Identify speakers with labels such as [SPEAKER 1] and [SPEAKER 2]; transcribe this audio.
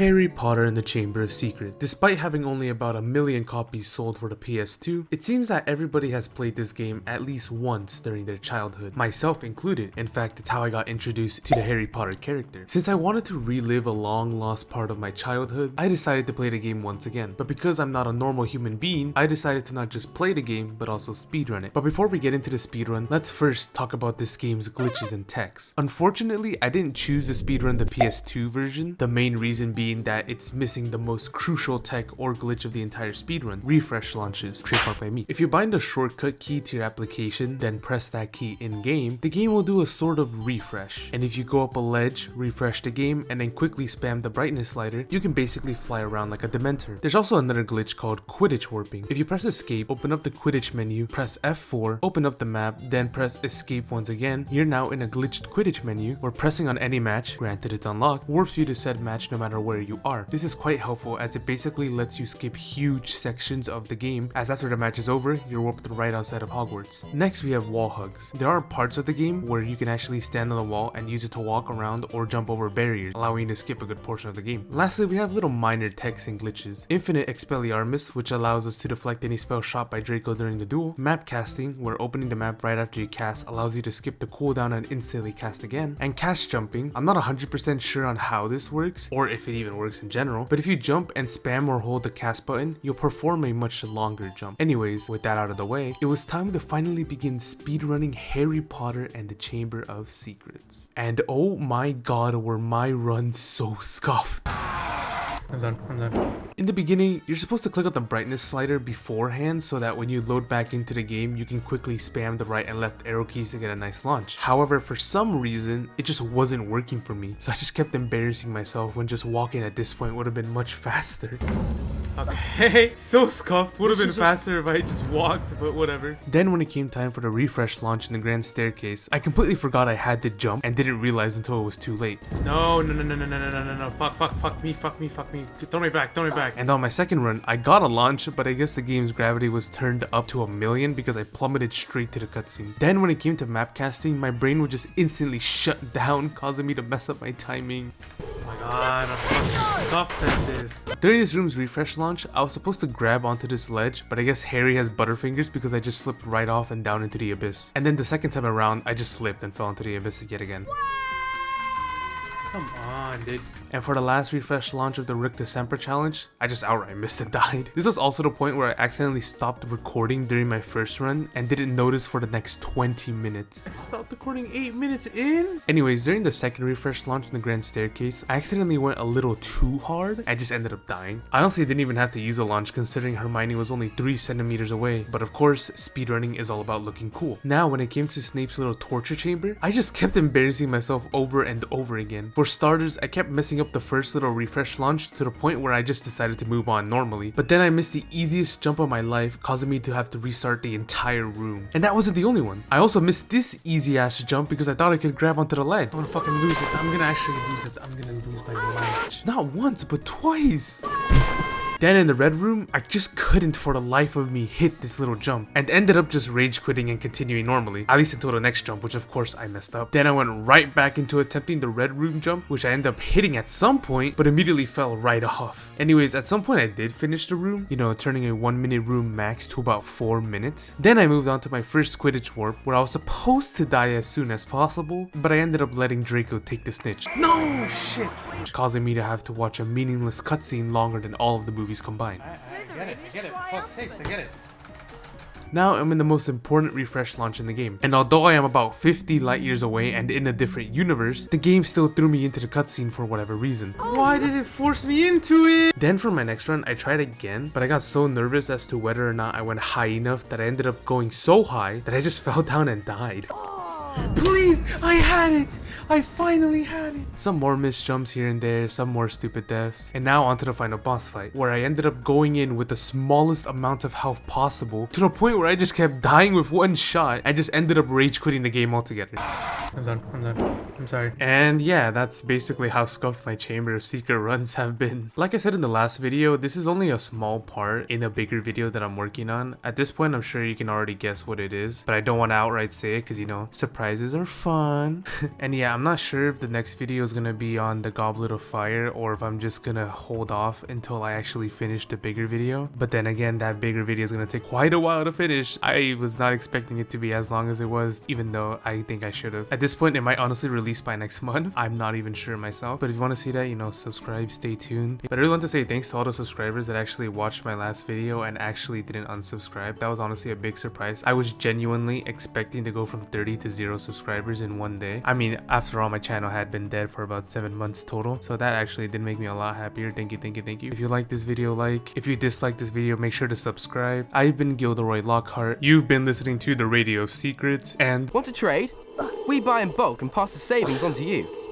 [SPEAKER 1] Harry Potter and the Chamber of Secrets. Despite having only about 1 million copies sold for the PS2, it seems that everybody has played this game at least once during their childhood, myself included. In fact, it's how I got introduced to the Harry Potter character. Since I wanted to relive a long lost part of my childhood, I decided to play the game once again. But because I'm not a normal human being, I decided to not just play the game, but also speedrun it. But before we get into the speedrun, let's first talk about this game's glitches and techs. Unfortunately, I didn't choose to speedrun the PS2 version, the main reason being that it's missing the most crucial tech or glitch of the entire speedrun: refresh launches, trademarked by me. If you bind the shortcut key to your application, then press that key in game, the game will do a sort of refresh. And if you go up a ledge, refresh the game, and then quickly spam the brightness slider, you can basically fly around like a dementor. There's also another glitch called Quidditch warping. If you press escape, open up the Quidditch menu, press F4, open up the map, then press escape once again, you're now in a glitched Quidditch menu where pressing on any match, granted it's unlocked, warps you to said match no matter where you are. This is quite helpful as it basically lets you skip huge sections of the game, as after the match is over, you're warped right outside of Hogwarts. Next we have wall hugs. There are parts of the game where you can actually stand on the wall and use it to walk around or jump over barriers, allowing you to skip a good portion of the game. Lastly, we have little minor techs and glitches. Infinite Expelliarmus, which allows us to deflect any spell shot by Draco during the duel. Map casting, where opening the map right after you cast allows you to skip the cooldown and instantly cast again. And cast jumping, I'm not 100% sure on how this works, or if it even works in general, but if you jump and spam or hold the cast button, you'll perform a much longer jump. Anyways, with that out of the way, it was time to finally begin speedrunning Harry Potter and the Chamber of Secrets. And oh my god, were my runs so scuffed. I'm done. In the beginning, you're supposed to click on the brightness slider beforehand so that when you load back into the game, you can quickly spam the right and left arrow keys to get a nice launch. However, for some reason, it just wasn't working for me. So I just kept embarrassing myself when just walking at this point would have been much faster. Okay, so scuffed. Would have been faster if I just walked, but whatever. Then when it came time for the refresh launch in the grand staircase, I completely forgot I had to jump and didn't realize until it was too late. No, fuck me. Throw me back. And on my second run, I got a launch, but I guess the game's gravity was turned up to 1 million because I plummeted straight to the cutscene. Then when it came to map casting, my brain would just instantly shut down, causing me to mess up my timing. Oh my god, I'm fucking scuffed at this. During this room's refresh launch, I was supposed to grab onto this ledge, but I guess Harry has butterfingers because I just slipped right off and down into the abyss. And then the second time around, I just slipped and fell into the abyss yet again. Come on, dude. And for the last refresh launch of the Rick December challenge, I just outright missed and died. This was also the point where I accidentally stopped recording during my first run and didn't notice for the next 20 minutes. I stopped recording 8 minutes in? Anyways, during the second refresh launch in the grand staircase, I accidentally went a little too hard. I just ended up dying. I honestly didn't even have to use a launch considering Hermione was only 3 centimeters away. But of course, speedrunning is all about looking cool. Now, when it came to Snape's little torture chamber, I just kept embarrassing myself over and over again. For starters, I kept messing up the first little refresh launch to the point where I just decided to move on normally. But then I missed the easiest jump of my life, causing me to have to restart the entire room. And that wasn't the only one. I also missed this easy ass jump because I thought I could grab onto the ledge. I'm gonna fucking lose it. I'm gonna actually lose it. I'm gonna lose my match. Not once, but twice. Then in the red room, I just couldn't for the life of me hit this little jump and ended up just rage quitting and continuing normally, at least until the next jump, which of course I messed up. Then I went right back into attempting the red room jump, which I ended up hitting at some point, but immediately fell right off. Anyways, at some point I did finish the room, you know, turning a 1 minute room max to about 4 minutes. Then I moved on to my first Quidditch warp, where I was supposed to die as soon as possible, but I ended up letting Draco take the snitch. No shit! Causing me to have to watch a meaningless cutscene longer than all of the movies combined. I get it, for fuck's sakes, I get it. Now I'm in the most important refresh launch in the game, and although I am about 50 light years away and in a different universe, the game still threw me into the cutscene for whatever reason. Why did it force me into it? Then for my next run, I tried again, but I got so nervous as to whether or not I went high enough that I ended up going so high that I just fell down and died. Please, I had it! I finally had it! Some more missed jumps here and there, some more stupid deaths, and now onto the final boss fight, where I ended up going in with the smallest amount of health possible, to the point where I just kept dying with one shot. I just ended up rage quitting the game altogether. I'm done. I'm sorry. And yeah, that's basically how scuffed my Chamber of Secret runs have been. Like I said in the last video, this is only a small part in a bigger video that I'm working on. At this point, I'm sure you can already guess what it is, but I don't want to outright say it because, you know, surprise surprises are fun. And yeah, I'm not sure if the next video is gonna be on the Goblet of Fire or if I'm just gonna hold off until I actually finish the bigger video. But then again, that bigger video is gonna take quite a while to finish. I was not expecting it to be as long as it was, even though I think I should have. At this point, it might honestly release by next month. I'm not even sure myself. But if you want to see that, you know, subscribe, stay tuned. But I really want to say thanks to all the subscribers that actually watched my last video and actually didn't unsubscribe. That was honestly a big surprise. I was genuinely expecting to go from 30 to 0 subscribers in one day. I mean, after all, my channel had been dead for about 7 months total. So that actually did make me a lot happier. Thank you, thank you, thank you. If you like this video, like. If you dislike this video, make sure to subscribe. I've been Gilderoy Lockhart. You've been listening to The Radio of Secrets, and
[SPEAKER 2] Want to trade? We buy in bulk and pass the savings on to you.